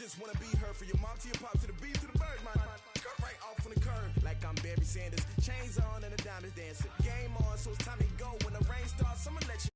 just wanna be her. For your mom to your pop to the beat to the bird, man. Cut right off on the curb, like I'm Barry Sanders. Chains on and the diamonds dancing. Game on, so it's time to go. When the rain starts, I'ma let you.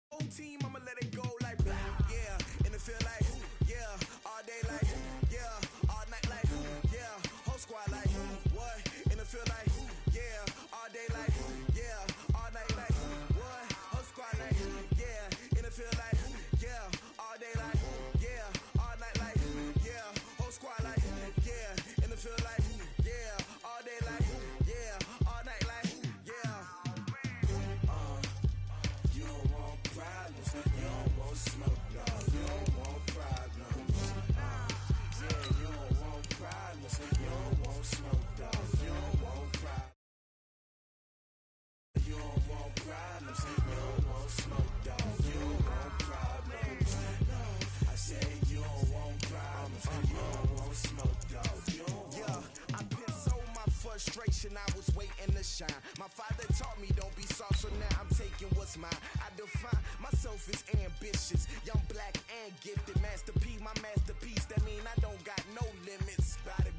Whole team, I'ma let it go like yeah, and it feel like yeah, all day like yeah, all night like yeah, whole squad like what, and it feel like yeah, all day like yeah, all night like what, whole squad like yeah, and it feel like yeah, all day like yeah, all night like yeah, whole squad like yeah, and it feel like yeah, all day like yeah, all night like yeah. You don't want problems, you don't want smoke, dog. You don't want problems. Yeah, you don't want problems, you don't want smoke, dog. You don't want problems. You don't want problems, you don't want smoke, dog. You don't want problems. No, I said you don't want problems, you don't want smoke, dog. You don't want. Yeah, I put so my frustration, I was waiting to shine. My father taught me don't be soft, so now I'm taking what's mine. I define myself as ambitious, young, black, and gifted. Master P, my masterpiece. That mean I don't got no limits. Bout it,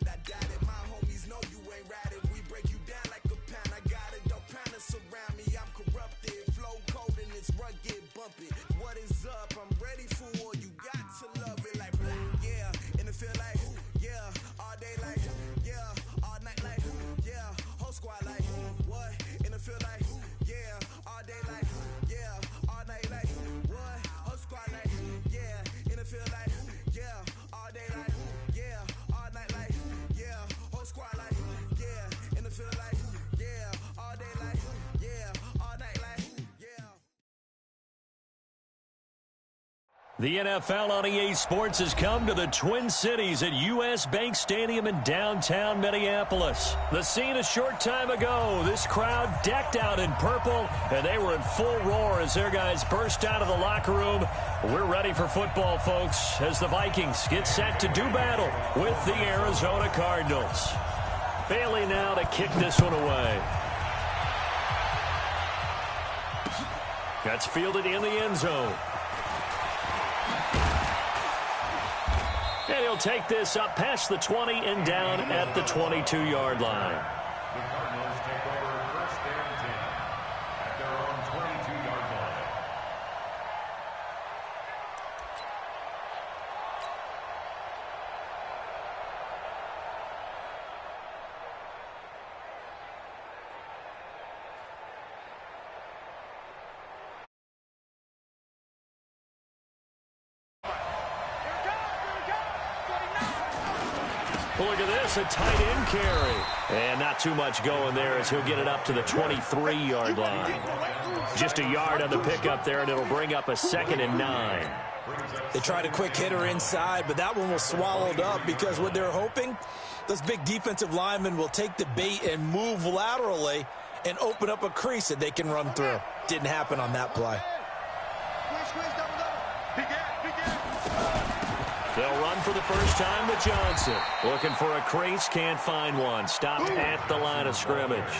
I doubt it. My homies know you ain't ride it. We break you down like a pound. I got it, don't pound us around me. I'm corrupted, flow cold and it's rugged, bump it. What is up? I'm ready for war. You got to love it like yeah, and it feel like yeah, all day like yeah, all night like yeah, whole squad like what, and it feel like yeah, all day like yeah, all night like what, whole squad like yeah, and it feel like yeah, all day like yeah, all night like yeah, whole squad like yeah, and it feel like yeah, all day like yeah, all night like yeah. The NFL on EA Sports has come to the Twin Cities at U.S. Bank Stadium in downtown Minneapolis. The scene a short time ago, this crowd decked out in purple, and they were in full roar as their guys burst out of the locker room. We're ready for football, folks, as the Vikings get set to do battle with the Arizona Cardinals. Bailey now to kick this one away. That's fielded in the end zone. And he'll take this up past the 20 and down at the 22-yard line. The Cardinals take over first and 10 at their own 22-yard line. Look at this, a tight end carry. And not too much going there as he'll get it up to the 23-yard line. Just a yard on the pickup there, and it'll bring up a 2nd and 9. They tried a quick hitter inside, but that one was swallowed up because what they're hoping, those big defensive linemen will take the bait and move laterally and open up a crease that they can run through. Didn't happen on that play. They'll run for the first time with Johnson. Looking for a crease, can't find one. Stopped at the line of scrimmage.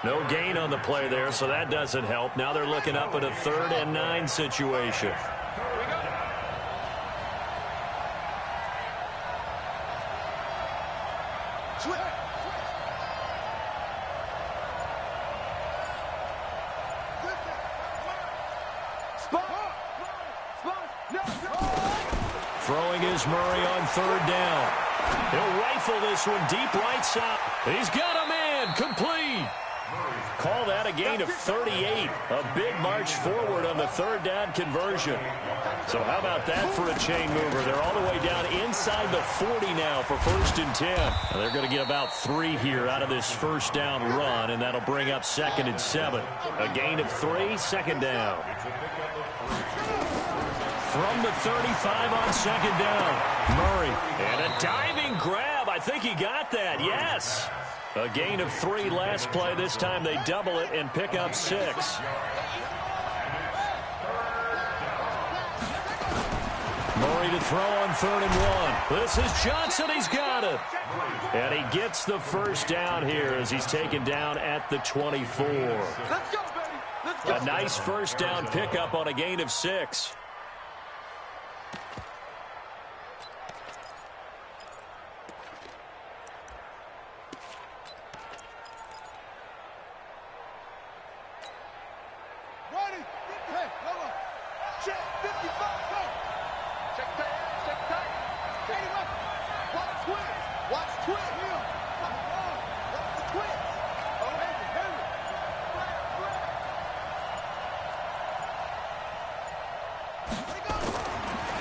No gain on the play there, so that doesn't help. Now they're looking up at a 3rd and 9 situation. Throwing is Murray on 3rd down. He'll rifle this one deep right side. He's got a man, complete. Call that a gain of 38. A big march forward on the 3rd down conversion. So how about that for a chain mover? They're all the way down inside the 40 now for 1st and 10. And they're going to get about 3 here out of this 1st down run, and that'll bring up 2nd and 7. A gain of 3, 2nd down. From the 35 on 2nd down. Murray. And a diving grab. I think he got that. Yes. A gain of 3 last play. This time they double it and pick up 6. Murray to throw on 3rd and 1. This is Johnson. He's got it. And he gets the 1st down here as he's taken down at the 24. Let's go, baby. Let's A nice first down pickup on a gain of 6.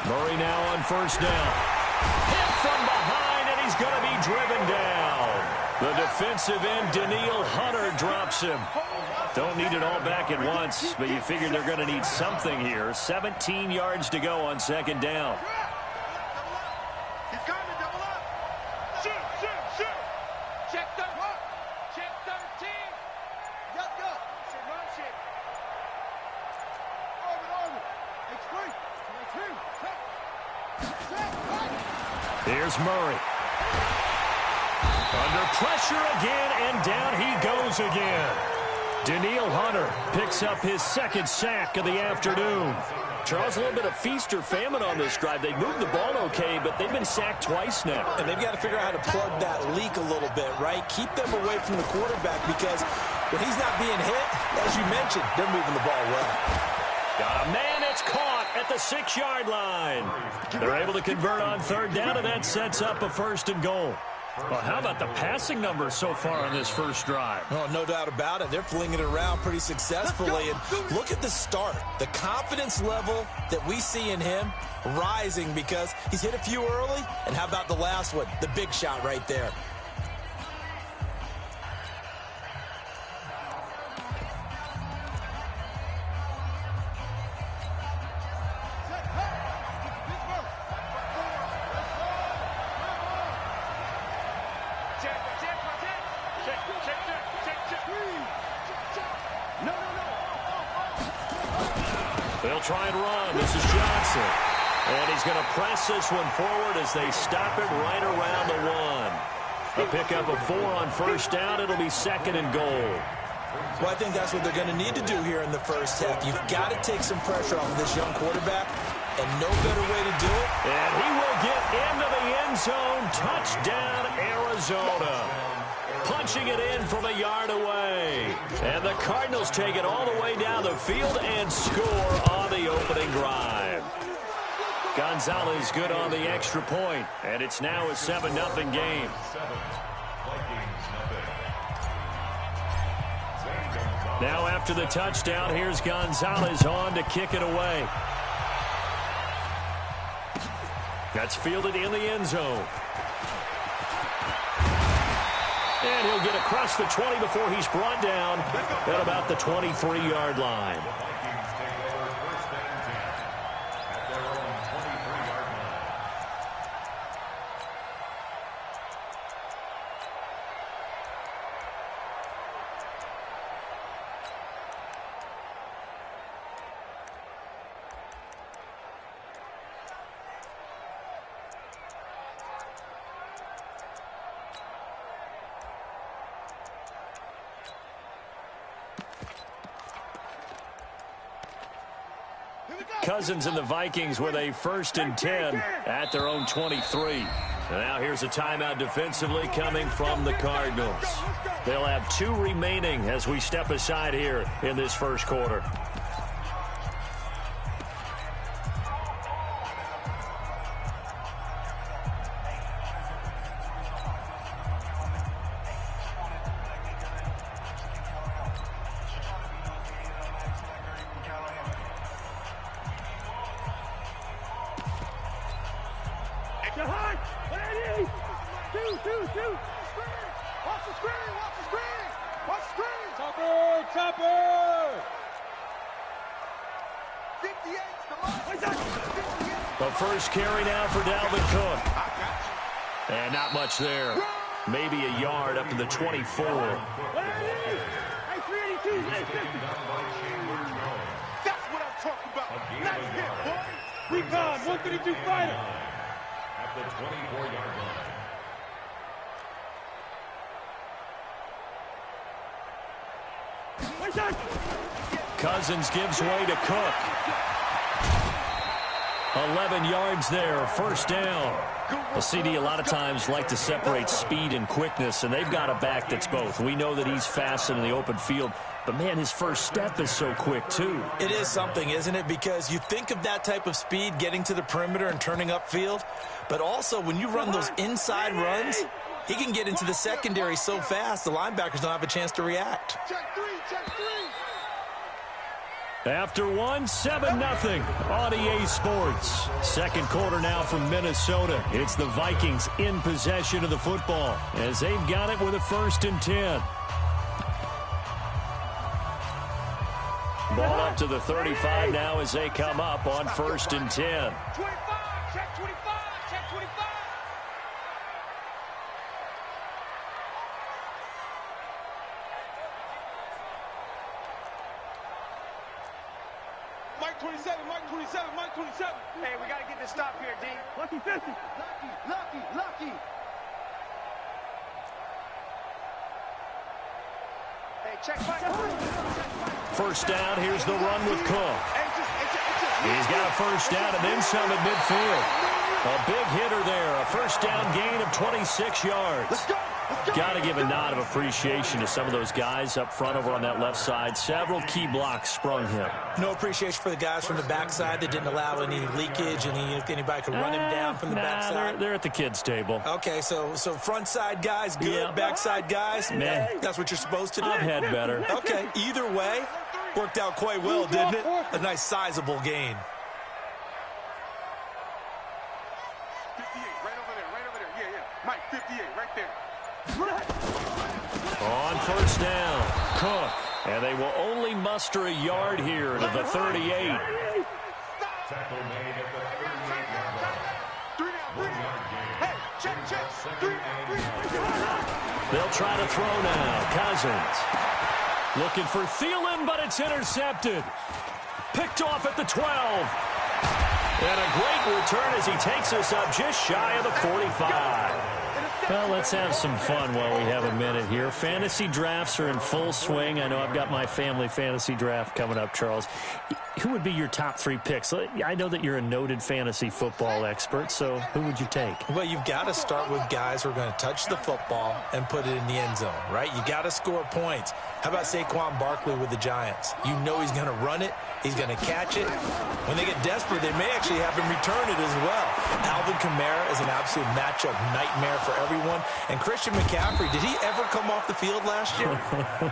Murray now on first down. Hit from behind, and he's going to be driven down. The defensive end, Danielle Hunter, drops him. Don't need it all back at once, but you figure they're going to need something here. 17 yards to go on second down. Here's Murray. Under pressure again, and down he goes again. Danielle Hunter picks up his second sack of the afternoon. Charles, a little bit of feast or famine on this drive. They moved the ball okay, but they've been sacked twice now. And they've got to figure out how to plug that leak a little bit, right? Keep them away from the quarterback, because when he's not being hit, as you mentioned, they're moving the ball well. Got a man, it's caught at the 6-yard line. They're able to convert on third down, and that sets up a first and goal. Well, how about the passing numbers so far on this first drive? Oh, no doubt about it. They're flinging it around pretty successfully. And look at the start. The confidence level that we see in him rising because he's hit a few early. And how about the last one? The big shot right there. They'll try and run. This is Johnson. And he's going to press this one forward as they stop it right around the 1. A pickup of 4 on first down. It'll be second and goal. Well, I think that's what they're going to need to do here in the first half. You've got to take some pressure off of this young quarterback, and no better way to do it. And he will get into the end zone. Touchdown, Arizona. Punching it in from a yard away. And the Cardinals take it all the way down the field and score on the opening drive. Gonzalez good on the extra point, and it's now a 7-0 game. Now after the touchdown, here's Gonzalez on to kick it away. That's fielded in the end zone. And he'll get across the 20 before he's brought down at about the 23-yard line. Cousins and the Vikings with a 1st and 10 at their own 23. And now here's a timeout defensively coming from the Cardinals. They'll have 2 remaining as we step aside here in this first quarter. The first carry now for Dalvin Cook. And not much there. Maybe a yard up to the 24. That's what I'm talking about. Nice hit, boy. Rebound, 132 fighter. At the 24-yard line. Cousins gives way to Cook. 11 yards there, first down. Well, CD, a lot of times like to separate speed and quickness, and they've got a back that's both. We know that he's fast in the open field, but, man, his first step is so quick, too. It is something, isn't it? Because you think of that type of speed getting to the perimeter and turning upfield, but also when you run those inside runs, he can get into the secondary so fast the linebackers don't have a chance to react. Check three, check three. After 7-0 on EA Sports. Second quarter now from Minnesota. It's the Vikings in possession of the football as they've got it with a 1st and 10. Ball up to the 35 now as they come up on 1st and 10. 25, check 25, check 25. Mike 27, Mike 27, Mike 27. Hey, we got to get this stop here, D. Lucky 50. Lucky. Hey, check Mike. First down, here's the run with Cook. He's got a first down and then some at midfield. A big hitter there, a first down gain of 26 yards. Let's go. Got to give a nod of appreciation to some of those guys up front over on that left side. Several key blocks sprung him. No appreciation for the guys from the backside that didn't allow any leakage, and if anybody could run him down from the backside. They're at the kids' table. Okay, so front side guys good, Yeah. backside guys, Man. that's what you're supposed to do. I've had better. Okay, either way, worked out quite well, didn't it? A nice sizable gain. 58, right over there. Yeah. Mike, 58, right there. On first down, Cook. And they will only muster a yard here to the 38. Tackle made at the 38-yard line. 3 down. Hey, check. 3 down. They'll try to throw now. Cousins. Looking for Thielen, but it's intercepted. Picked off at the 12. And a great return as he takes us up just shy of the 45. Well, let's have some fun while we have a minute here. Fantasy drafts are in full swing. I know I've got my family fantasy draft coming up, Charles. Who would be your top 3 picks? I know that you're a noted fantasy football expert, so who would you take? Well, you've got to start with guys who are going to touch the football and put it in the end zone, right? You got to score points. How about Saquon Barkley with the Giants? You know he's going to run it. He's going to catch it. When they get desperate, they may actually have him return it as well. Alvin Kamara is an absolute matchup nightmare for everyone. And Christian McCaffrey, did he ever come off the field last year?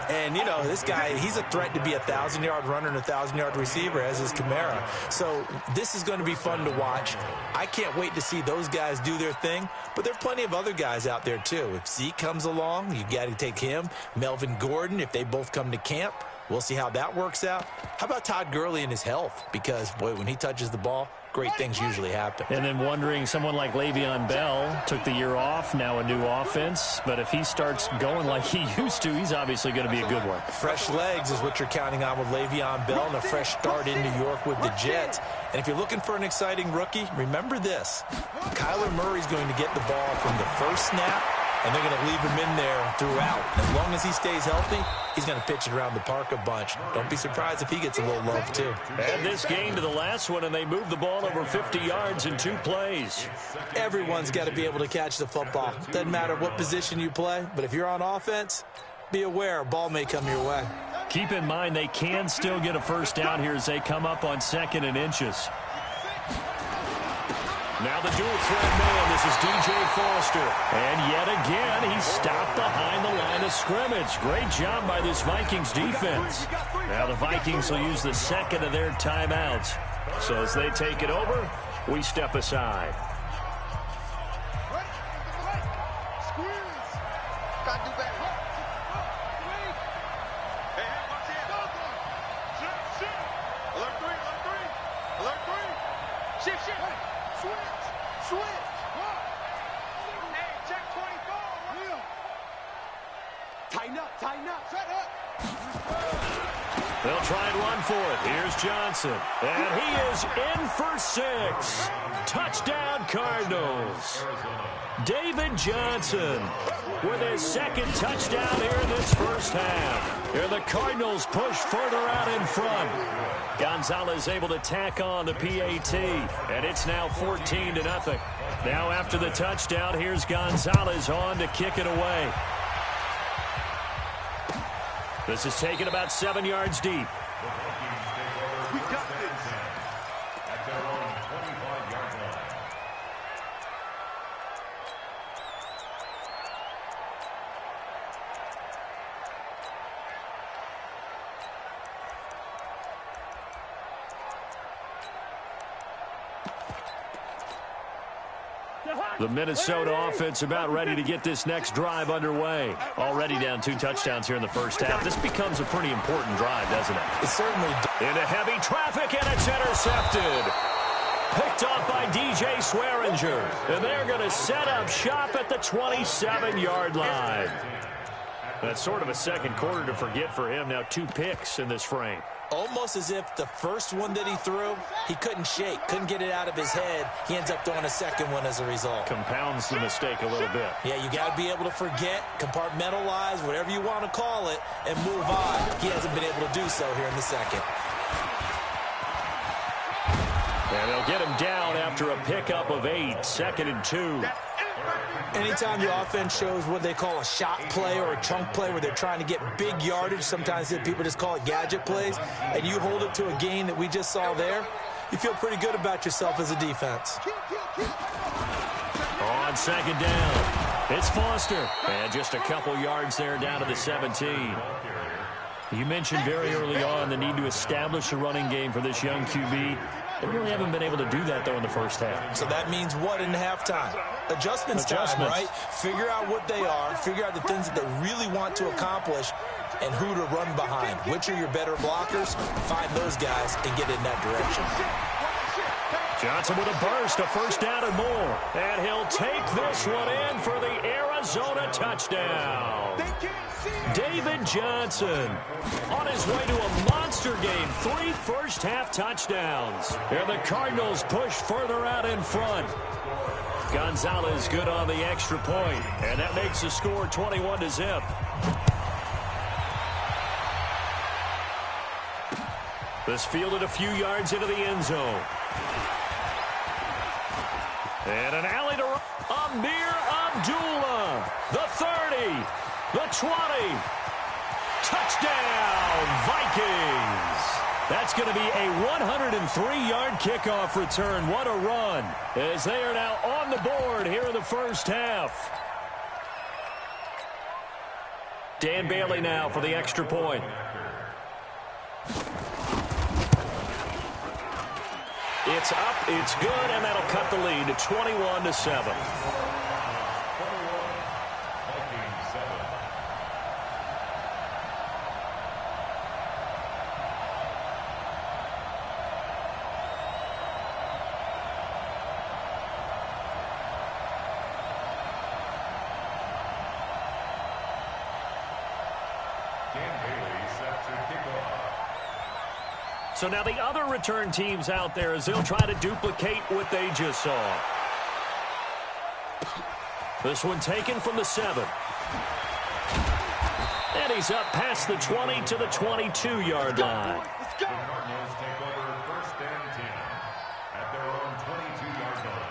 And, you know, this guy, he's a threat to be a 1,000-yard runner and a 1,000-yard receiver, as is Kamara. So this is going to be fun to watch. I can't wait to see those guys do their thing. But there are plenty of other guys out there, too. If Zeke comes along, you got to take him. Melvin Gordon, if they both come to camp, we'll see how that works out. How about Todd Gurley and his health? Because, boy, when he touches the ball, great things usually happen. And then wondering, someone like Le'Veon Bell took the year off, now a new offense. But if he starts going like he used to, he's obviously going to be a good one. Fresh legs is what you're counting on with Le'Veon Bell and a fresh start in New York with the Jets. And if you're looking for an exciting rookie, remember this. Kyler Murray's going to get the ball from the first snap, and they're going to leave him in there throughout. As long as he stays healthy, he's going to pitch it around the park a bunch. Don't be surprised if he gets a little love, too. Add this game to the last one, and they moved the ball over 50 yards in 2 plays. Everyone's got to be able to catch the football. Doesn't matter what position you play, but if you're on offense, be aware a ball may come your way. Keep in mind they can still get a first down here as they come up on 2nd and inches. Now the dual threat man, this is DJ Foster. And yet again, he's stopped behind the line of scrimmage. Great job by this Vikings defense. Now the Vikings will use the 2nd of their timeouts. So as they take it over, we step aside. Tighten up. Shut up. They'll try and run for it. Here's Johnson. And he is in for 6. Touchdown, Cardinals. David Johnson with his second touchdown here in this first half. Here the Cardinals push further out in front. Gonzalez able to tack on the PAT, and it's now 14-0. Now after the touchdown, here's Gonzalez on to kick it away. This is taken about 7 yards deep. We got this. At their own 25-yard line. The Minnesota offense about ready to get this next drive underway. Already down 2 touchdowns here in the first half. This becomes a pretty important drive, doesn't it? It certainly does. Into heavy traffic, and it's intercepted. Picked off by DJ Swearinger. And they're going to set up shop at the 27-yard line. That's sort of a second quarter to forget for him. Now 2 picks in this frame. Almost as if the first one that he threw, he couldn't shake, couldn't get it out of his head. He ends up throwing a second one as a result. Compounds the mistake a little bit. Yeah, you got to be able to forget, compartmentalize, whatever you want to call it, and move on. He hasn't been able to do so here in the second. And they'll get him down after a pickup of 8, 2nd and 2. Anytime the offense shows what they call a shot play or a chunk play where they're trying to get big yardage, sometimes people just call it gadget plays, and you hold it to a gain that we just saw there, you feel pretty good about yourself as a defense. On 2nd down, it's Foster. And just a couple yards there down to the 17. You mentioned very early on the need to establish a running game for this young QB. They really haven't been able to do that, though, in the first half. So that means what in halftime? Adjustments time, right? Figure out what they are, figure out the things that they really want to accomplish, and who to run behind. Which are your better blockers? Find those guys and get in that direction. Johnson with a burst, a first down and more. And he'll take this one in for the Arizona touchdown. David Johnson on his way to a monster game. 3 first-half touchdowns. Here the Cardinals push further out in front. Gonzalez good on the extra point, and that makes the score 21-0. This fielded a few yards into the end zone. And an alley to Amir Abdullah. The 30. The 20. Touchdown, Vikings. That's going to be a 103-yard kickoff return. What a run, as they are now on the board here in the first half. Dan Bailey now for the extra point. It's up, it's good, and that'll cut the lead to 21-7. So now the other return teams out there as they'll try to duplicate what they just saw. This one taken from the 7. And he's up past the 20 to the 22-yard line. The Cardinals take over 1st and 10 at their own 22-yard line.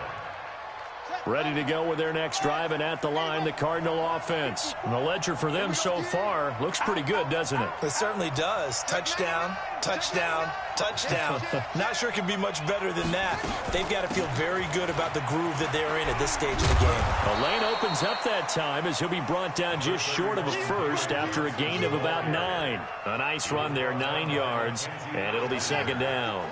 Ready to go with their next drive, and at the line, the Cardinal offense. And the ledger for them so far looks pretty good, doesn't it? It certainly does. Touchdown, touchdown, touchdown. Not sure it can be much better than that. They've got to feel very good about the groove that they're in at this stage of the game. The lane opens up that time as he'll be brought down just short of a first after a gain of about 9. A nice run there, 9 yards, and it'll be 2nd down.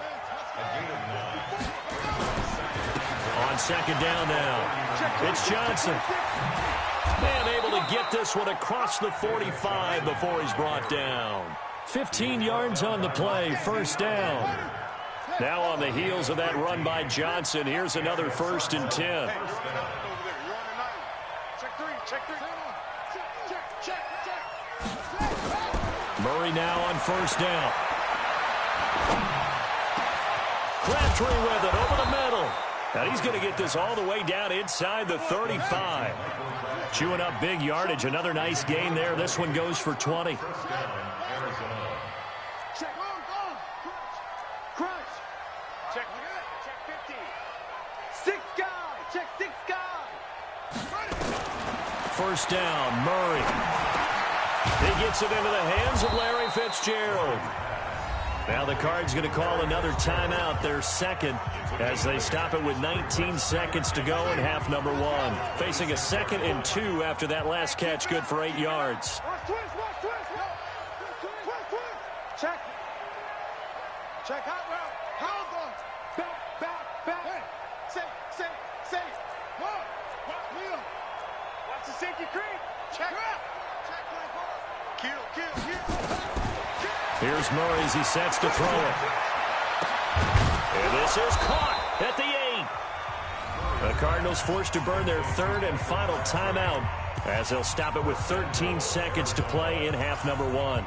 On 2nd down now, it's Johnson. And able to get this one across the 45 before he's brought down. 15 yards on the play, 1st down. Now on the heels of that run by Johnson, here's another 1st and 10. Murray now on 1st down. Crabtree with it over the middle. And he's going to get this all the way down inside the 35. Chewing up big yardage. Another nice gain there. This one goes for 20. Check. Crunch. Check 50. 6 guy. Check 6 guy. First down, Murray. He gets it into the hands of Larry Fitzgerald. Now the Cards going to call another timeout, their second, as they stop it with 19 seconds to go in half number 1. Facing a 2nd and 2 after that last catch, good for 8 yards. Check. Check out route. Hold on. Back. Safe. Watch the safety creep. Check. Kill. Here's Murray as he sets to throw it. And this is caught at the 8. The Cardinals forced to burn their 3rd and final timeout as they'll stop it with 13 seconds to play in half number 1.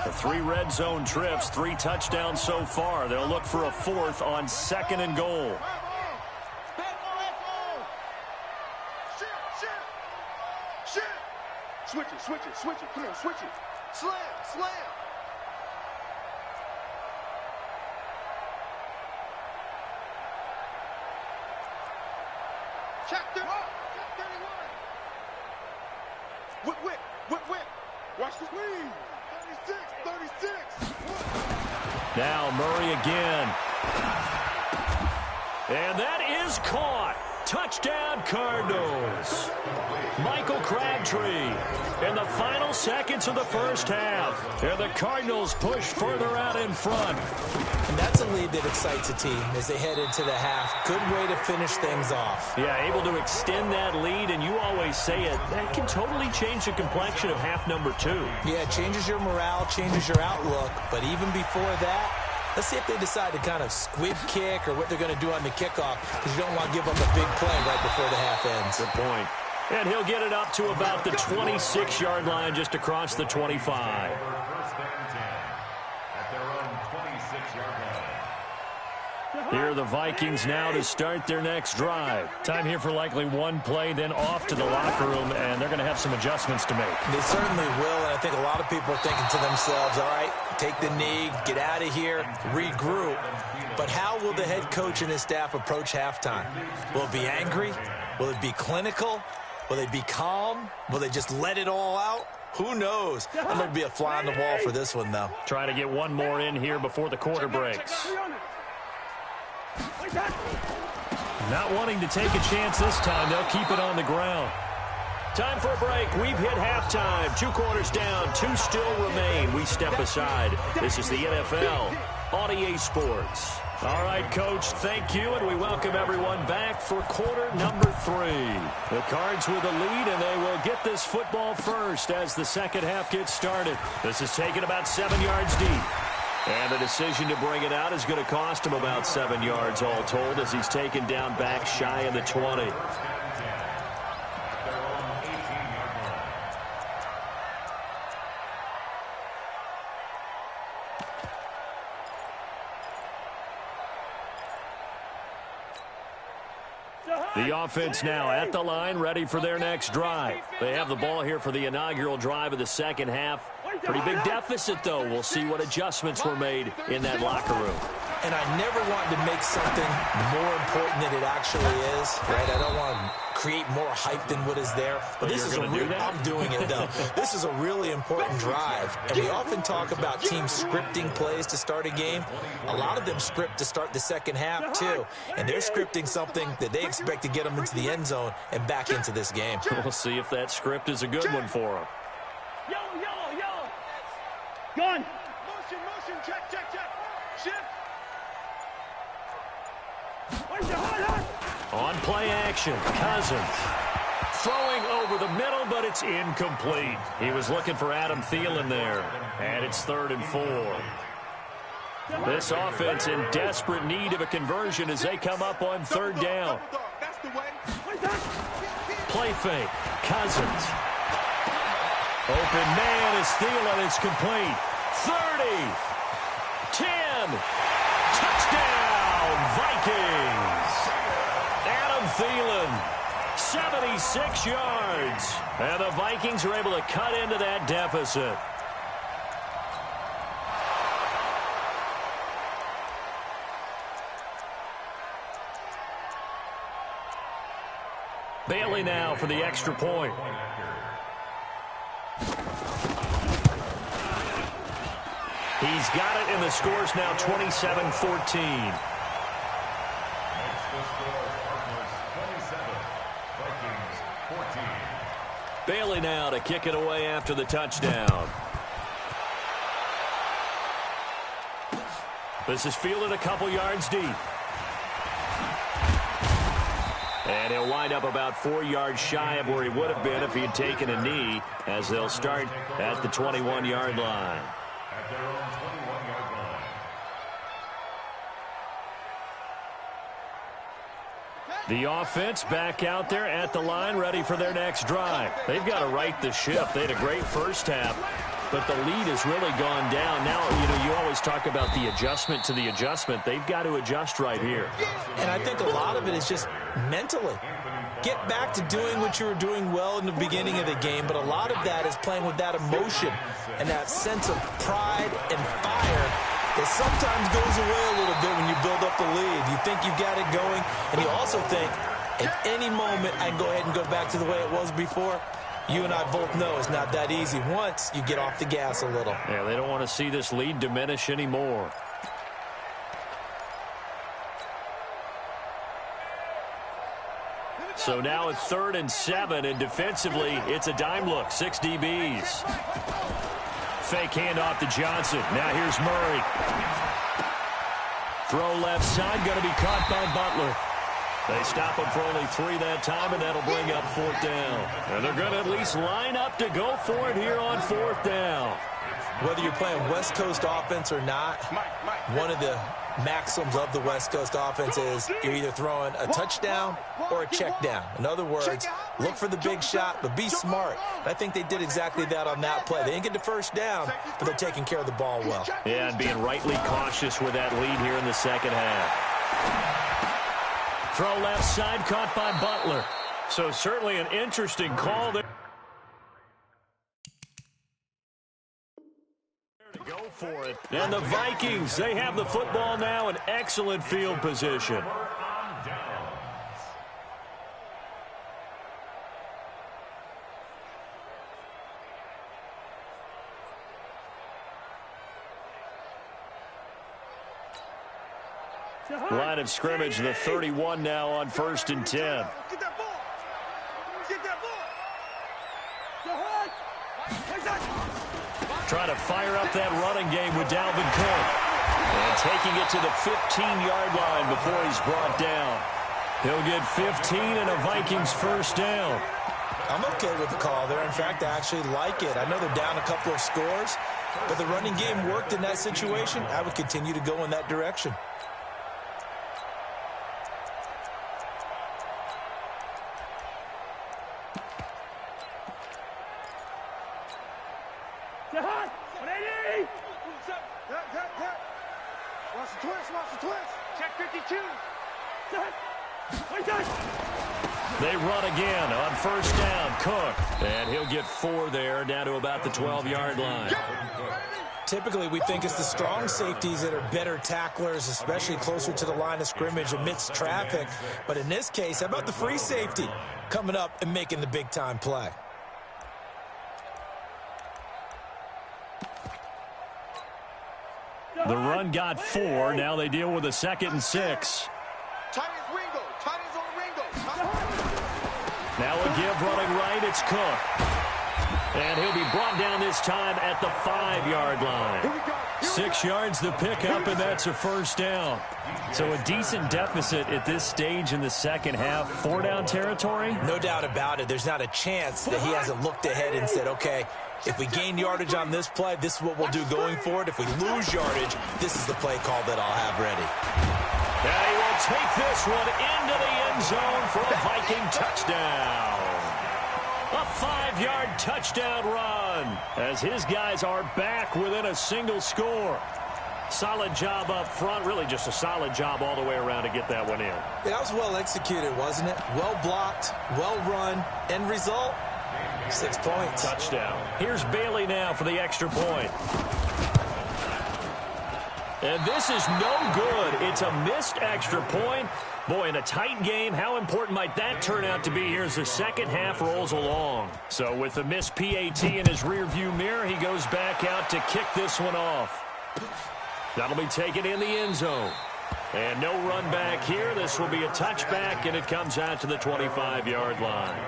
The 3 red zone trips, 3 touchdowns so far. They'll look for a 4th on 2nd and goal. Switch it. Come on, switch it. Slam. Check 31. Whip. Watch the lead. 36. Now Murray again. And that is caught. Touchdown, Cardinals. Michael Crabtree in the final seconds of the first half. And the Cardinals push further out in front. And that's a lead that excites a team as they head into the half. Good way to finish things off. Yeah, able to extend that lead, and you always say it, that can totally change the complexion of half number 2. Yeah, it changes your morale, changes your outlook. But even before that, let's see if they decide to kind of squib kick or what they're going to do on the kickoff, because you don't want to give up a big play right before the half ends. Good point. And he'll get it up to about the 26-yard line, just across the 25. First and 10 at their own 26-yard line. Here are the Vikings now to start their next drive. Time here for likely one play, then off to the locker room, and they're going to have some adjustments to make. They certainly will, and I think a lot of people are thinking to themselves, all right, take the knee, get out of here, regroup. But how will the head coach and his staff approach halftime? Will it be angry? Will it be clinical? Will they be calm? Will they just let it all out? Who knows? I'm going to be a fly on the wall for this one, though. Try to get one more in here before the quarter breaks. Not wanting to take a chance this time, they'll keep it on the ground. Time for a break. We've hit halftime. 2 quarters down, 2 still remain. We step aside. This is the NFL on EA Sports. All right, Coach, thank you, and we welcome everyone back for quarter number 3. The Cards with a lead, and they will get this football first as the second half gets started. This is taken about 7 yards deep. And the decision to bring it out is going to cost him about 7 yards all told, as he's taken down back shy of the 20. The offense now at the line, ready for their next drive. They have the ball here for the inaugural drive of the second half. Pretty big deficit, though. We'll see what adjustments were made in that locker room. And I never want to make something more important than it actually is, right? I don't want to create more hype than what is there. But this is I'm doing it, though. This is a really important drive. And we often talk about teams scripting plays to start a game. A lot of them script to start the second half, too. And they're scripting something that they expect to get them into the end zone and back into this game. We'll see if that script is a good one for them. Yellow. Gun. Motion. Check. Shift. On play action, Cousins. Throwing over the middle, but it's incomplete. He was looking for Adam Thielen there. And it's 3rd and 4. This offense in desperate need of a conversion as they come up on 3rd down. Play fake. Cousins. Open man is Thielen. It's complete. 30. 10. Touchdown, Vikings. Adam Thielen, 76 yards. And the Vikings are able to cut into that deficit. Bailey now for the extra point. He's got it, and the score's now 27-14. Bailey now to kick it away after the touchdown. This is fielded a couple yards deep. And he'll wind up about 4 yards shy of where he would have been if he had taken a knee, as they'll start at the 21-yard line. At their own 21-yard line. The offense back out there at the line, ready for their next drive. They've got to right the ship. They had a great first half, but the lead has really gone down. Now, you always talk about the adjustment to the adjustment. They've got to adjust right here. And I think a lot of it is just mentally. Get back to doing what you were doing well in the beginning of the game, but a lot of that is playing with that emotion and that sense of pride and fire that sometimes goes away a little bit when you build up the lead. You think you've got it going, and you also think, at any moment, I can go ahead and go back to the way it was before. You and I both know it's not that easy once you get off the gas a little. Yeah, they don't want to see this lead diminish anymore. So now it's 3rd and 7, and defensively, it's a dime look. 6 DBs. Fake handoff to Johnson. Now here's Murray. Throw left side, going to be caught by Butler. They stop him for only 3 that time, and that'll bring up 4th down. And they're going to at least line up to go for it here on 4th down. Whether you're playing West Coast offense or not, one of the maxims of the West Coast offense is you're either throwing a touchdown or a check down. In other words, look for the big shot, but be smart. And I think they did exactly that on that play. They didn't get the first down, but they're taking care of the ball well. Yeah, and being rightly cautious with that lead here in the second half. Throw left side, caught by Butler. So certainly an interesting call there. Go for it. And the Vikings, they have the football now in excellent field position. Line of scrimmage, the 31 now on 1st and 10. Get that ball. Get that ball. Trying to fire up that running game with Dalvin Cook. And taking it to the 15-yard line before he's brought down. He'll get 15 and a Vikings first down. I'm okay with the call there. In fact, I actually like it. I know they're down a couple of scores, but the running game worked in that situation. I would continue to go in that direction. Check 52. They run again on 1st down. Cook. And he'll get 4 there, down to about the 12-yard line. Typically, we think it's the strong safeties that are better tacklers, especially closer to the line of scrimmage amidst traffic. But in this case, how about the free safety coming up and making the big-time play? The run got 4. Now they deal with a 2nd and 6. Now a give running right. It's Cook. And he'll be brought down this time at the 5-yard line. 6 yards the pickup, and that's a first down. So a decent deficit at this stage in the second half. 4-down territory? No doubt about it. There's not a chance that he hasn't looked ahead and said, okay, if we gain yardage on this play, this is what we'll do going forward. If we lose yardage, this is the play call that I'll have ready. And he will take this one into the end zone for a Viking touchdown. A 5-yard touchdown run as his guys are back within a single score. Solid job up front. Really just a solid job all the way around to get that one in. Yeah, that was well executed, wasn't it? Well blocked, well run. End result, 6 points. Touchdown. Here's Bailey now for the extra point. And this is no good. It's a missed extra point. Boy, in a tight game, how important might that turn out to be here as the second half rolls along? So with the missed PAT in his rearview mirror, he goes back out to kick this one off. That'll be taken in the end zone. And no run back here. This will be a touchback, and it comes out to the 25-yard line.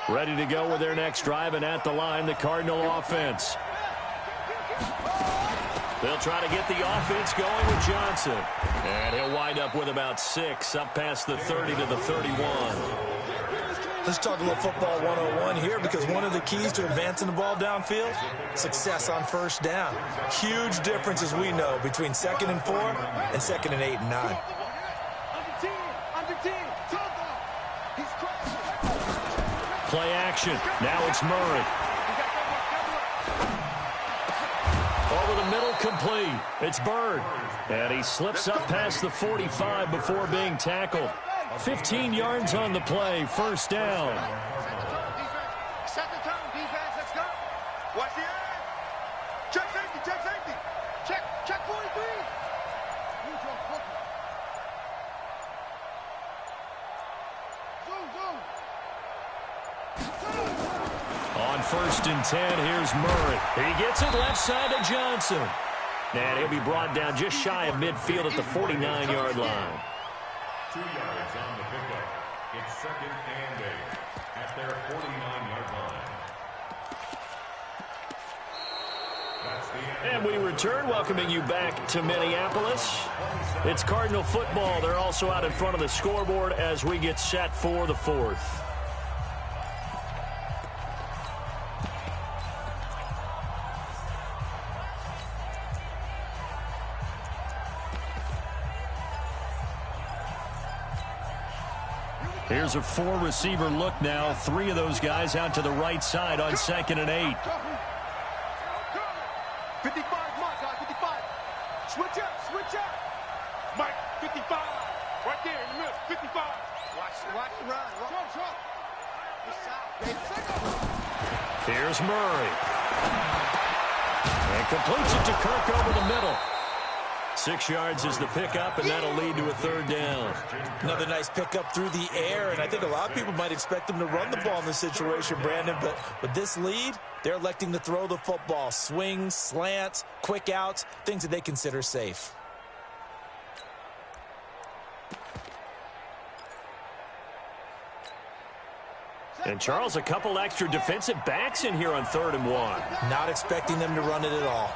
Ready to go with their next drive, and at the line, the Cardinal offense. They'll try to get the offense going with Johnson. And he'll wind up with about 6, up past the 30 to the 31. Let's talk a little football 101 here, because one of the keys to advancing the ball downfield, success on first down. Huge difference, as we know, between 2nd and 4 and 2nd and 8 and 9. Play action. Now it's Murray. Over the middle, complete. It's Bird. And he slips up past the 45 before being tackled. 15 yards on the play, first down. Set the tone, defense, let's go. Watch the edge. Check safety, check safety. Check 43. On 1st and 10, here's Murray. He gets it left side to Johnson. And he'll be brought down just shy of midfield at the 49-yard line. 2 yards on the pickup. It's 2nd and 8 at their 49-yard line. That's the end. And we return, welcoming you back to Minneapolis. It's Cardinal football. They're also out in front of the scoreboard as we get set for the 4th. Here's a 4-receiver look now. 3 of those guys out to the right side on 2nd and 8. 55, Mike, 55. Switch up. Mike, 55. Right there in the middle, 55. Watch the run. Here's Murray. And completes it to Kirk over the middle. 6 yards is the pickup, and that'll lead to a 3rd down. Another nice pickup through the air, and I think a lot of people might expect them to run the ball in this situation, Brandon, but with this lead, they're electing to throw the football. Swings, slants, quick outs, things that they consider safe. And, Charles, a couple extra defensive backs in here on 3rd and 1. Not expecting them to run it at all.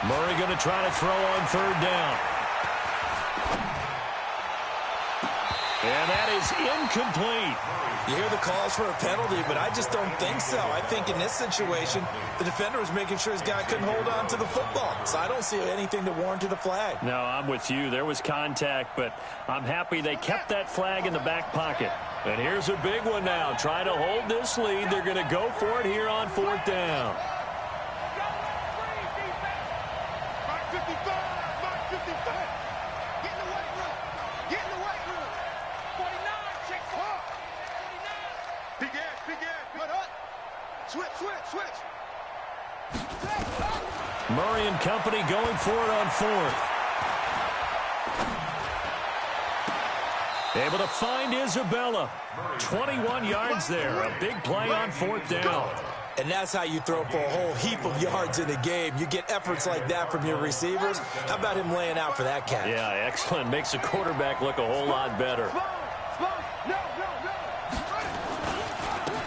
Murray going to try to throw on 3rd down. And that is incomplete. You hear the calls for a penalty, but I just don't think so. I think in this situation, the defender was making sure his guy couldn't hold on to the football. So I don't see anything to warrant to the flag. No, I'm with you. There was contact, but I'm happy they kept that flag in the back pocket. And here's a big one now. Try to hold this lead. They're going to go for it here on 4th down. Murray and company going for it on 4th. Able to find Isabella. 21 yards there. A big play on 4th down. And that's how you throw for a whole heap of yards in a game. You get efforts like that from your receivers. How about him laying out for that catch? Yeah, excellent. Makes the quarterback look a whole lot better.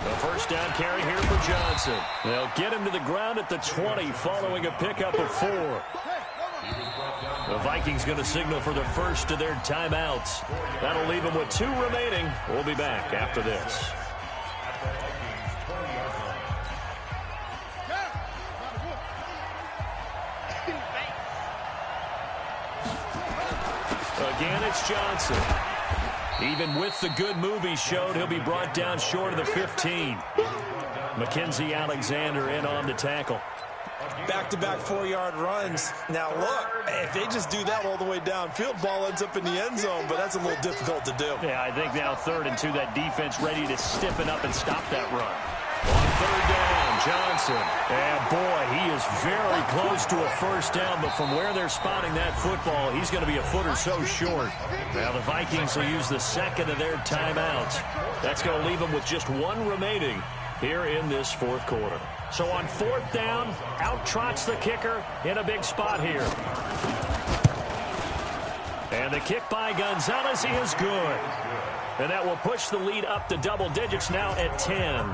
The first down carry here for Johnson. They'll get him to the ground at the 20 following a pickup of 4. The Vikings going to signal for the first of their timeouts. That'll leave them with 2 remaining. We'll be back after this. It's Johnson. Even with the good move he showed, he'll be brought down short of the 15. Me-vs-EA-ALLDAY in on the tackle. Back-to-back 4-yard runs. Now, look, if they just do that all the way downfield, ball ends up in the end zone, but that's a little difficult to do. Yeah, I think now 3rd and 2, that defense ready to stiffen up and stop that run. On 3rd down, Johnson. And, boy, he is very close to a first down, but from where they're spotting that football, he's going to be a foot or so short. Now the Vikings will use the second of their timeouts. That's going to leave them with just 1 remaining here in this 4th quarter. So on 4th down, out trots the kicker in a big spot here. And the kick by Gonzalez is good. And that will push the lead up to double digits now at 10.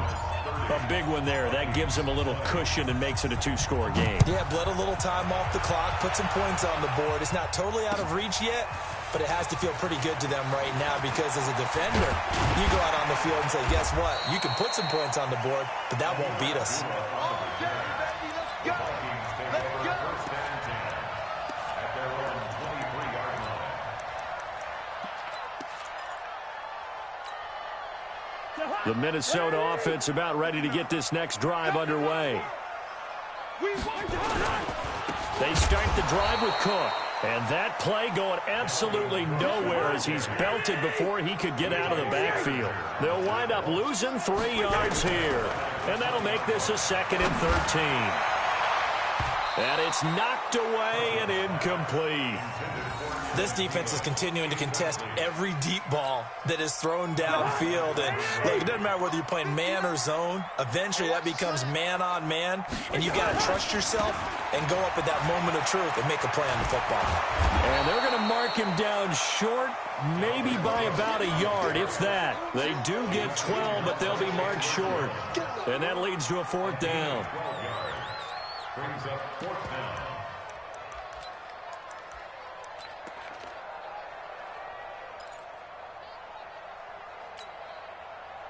A big one there. That gives him a little cushion and makes it a 2-score game. Yeah, bled a little time off the clock, put some points on the board. It's not totally out of reach yet, but it has to feel pretty good to them right now because as a defender, you go out on the field and say, guess what? You can put some points on the board, but that won't beat us. The Minnesota offense about ready to get this next drive underway. They start the drive with Cook. And that play going absolutely nowhere as he's belted before he could get out of the backfield. They'll wind up losing 3 yards here. And that'll make this a 2nd and 13. And it's knocked away and incomplete. This defense is continuing to contest every deep ball that is thrown downfield. And look, it doesn't matter whether you're playing man or zone. Eventually that becomes man on man. And you've got to trust yourself and go up at that moment of truth and make a play on the football. And they're going to mark him down short, maybe by about a yard, if that. They do get 12, but they'll be marked short. And that leads to a 4th down. Brings up 4th down.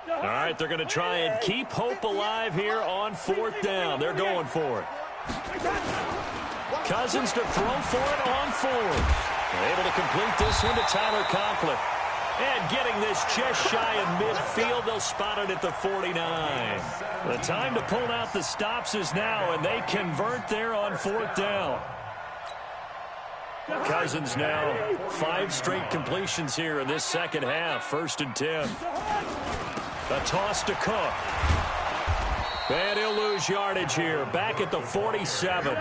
All right, they're going to try and keep hope alive here on 4th down. They're going for it. Cousins to throw for it on 4th. Able to complete this into Tyler Conklin. And getting this just shy of midfield, they'll spot it at the 49. The time to pull out the stops is now, and they convert there on 4th down. Cousins now 5 straight completions here in this second half. 1st and 10. A toss to Cook. And he'll lose yardage here. Back at the 47.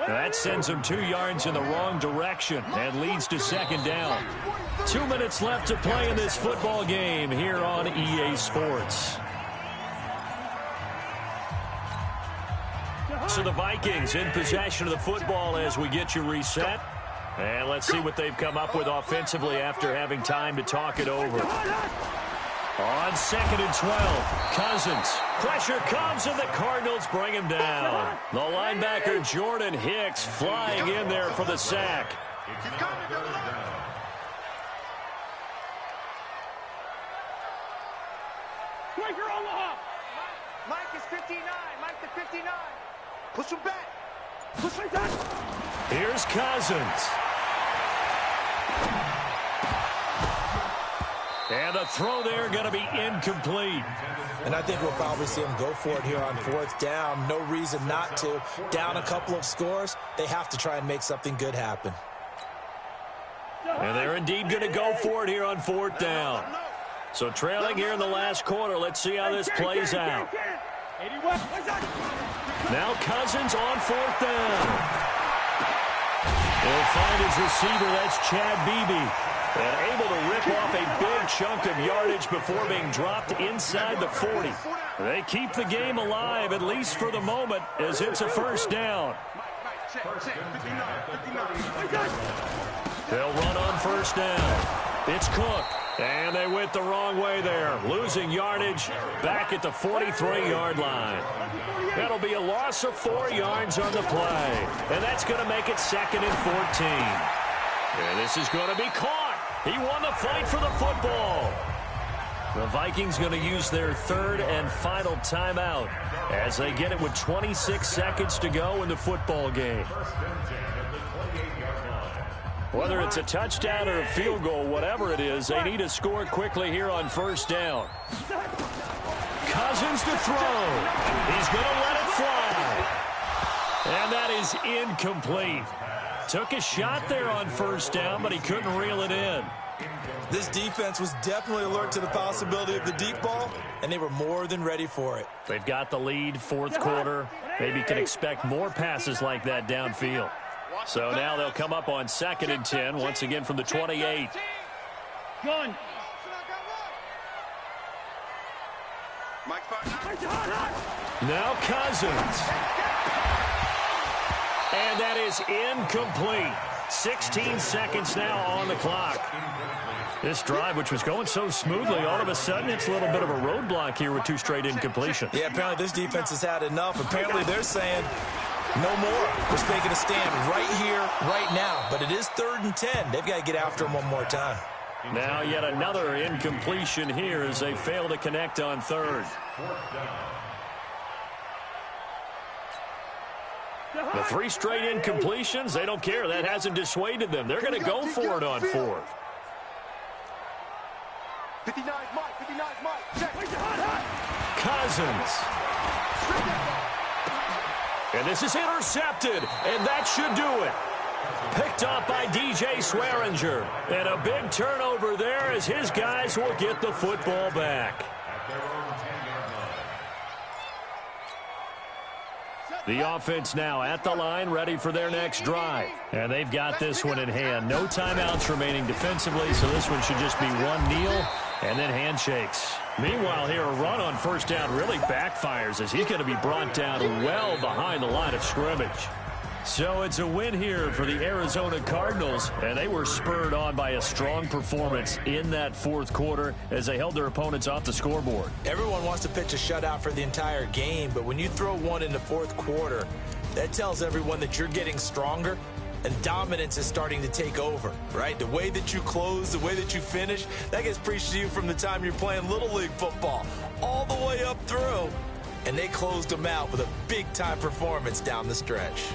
That sends him 2 yards in the wrong direction and leads to 2nd down. 2 minutes left to play in this football game here on EA Sports. So the Vikings in possession of the football as we get you reset. And let's see what they've come up with offensively after having time to talk it over. On 2nd and 12, Cousins. Pressure comes, and the Cardinals bring him down. The linebacker, Jordan Hicks, flying in there for the sack. Quaker Omaha. Mike is 59. Mike to 59. Push him back. Push him back. Here's Cousins. And the throw there going to be incomplete. And I think we'll probably see him go for it here on 4th down. No reason not to. Down a couple of scores, they have to try and make something good happen. And they're indeed going to go for it here on 4th down. So trailing here in the last quarter, let's see how this plays out. Now Cousins on 4th down. He'll find his receiver, that's Chad Beebe. And able to rip off a big chunk of yardage before being dropped inside the 40. They keep the game alive, at least for the moment, as it's a 1st down. They'll run on 1st down. It's Cook. And they went the wrong way there, losing yardage back at the 43-yard line. That'll be a loss of 4 yards on the play. And that's going to make it 2nd and 14. And this is going to be caught. He won the fight for the football. The Vikings going to use their 3rd and final timeout as they get it with 26 seconds to go in the football game. Whether it's a touchdown or a field goal, whatever it is, they need to score quickly here on first down. Cousins to throw. He's going to let it fly. And that is incomplete. Took a shot there on first down, but he couldn't reel it in. This defense was definitely alert to the possibility of the deep ball, and they were more than ready for it. They've got the lead, fourth quarter. Maybe can expect more passes like that downfield. So now they'll come up on 2nd and 10, once again from the 28. Gun. Now Cousins. And that is incomplete. 16 seconds now on the clock. This drive, which was going so smoothly, all of a sudden it's a little bit of a roadblock here with 2 straight incompletions. Yeah, apparently this defense has had enough. Apparently they're saying no more. We're making a stand right here, right now. But it is 3rd and 10. They've got to get after him one more time. Now yet another incompletion here as they fail to connect on 3rd. The 3 straight incompletions, they don't care. That hasn't dissuaded them. They're going to go for it on 4th. 59 Mike. Check. Cousins. And this is intercepted, and that should do it. Picked up by DJ Swearinger. And a big turnover there as his guys will get the football back. The offense now at the line, ready for their next drive. And they've got this one in hand. No timeouts remaining defensively, so this one should just be one kneel and then handshakes. Meanwhile here, a run on first down really backfires as he's going to be brought down well behind the line of scrimmage. So it's a win here for the Arizona Cardinals, and they were spurred on by a strong performance in that 4th quarter as they held their opponents off the scoreboard. Everyone wants to pitch a shutout for the entire game, but when you throw one in the 4th quarter, that tells everyone that you're getting stronger and dominance is starting to take over, right? The way that you close, the way that you finish, that gets preached to you from the time you're playing Little League football all the way up through, and they closed them out with a big-time performance down the stretch.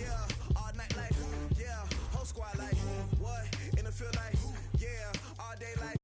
yeah, all night like, yeah, whole squad like, what, in the field like, yeah, all day like,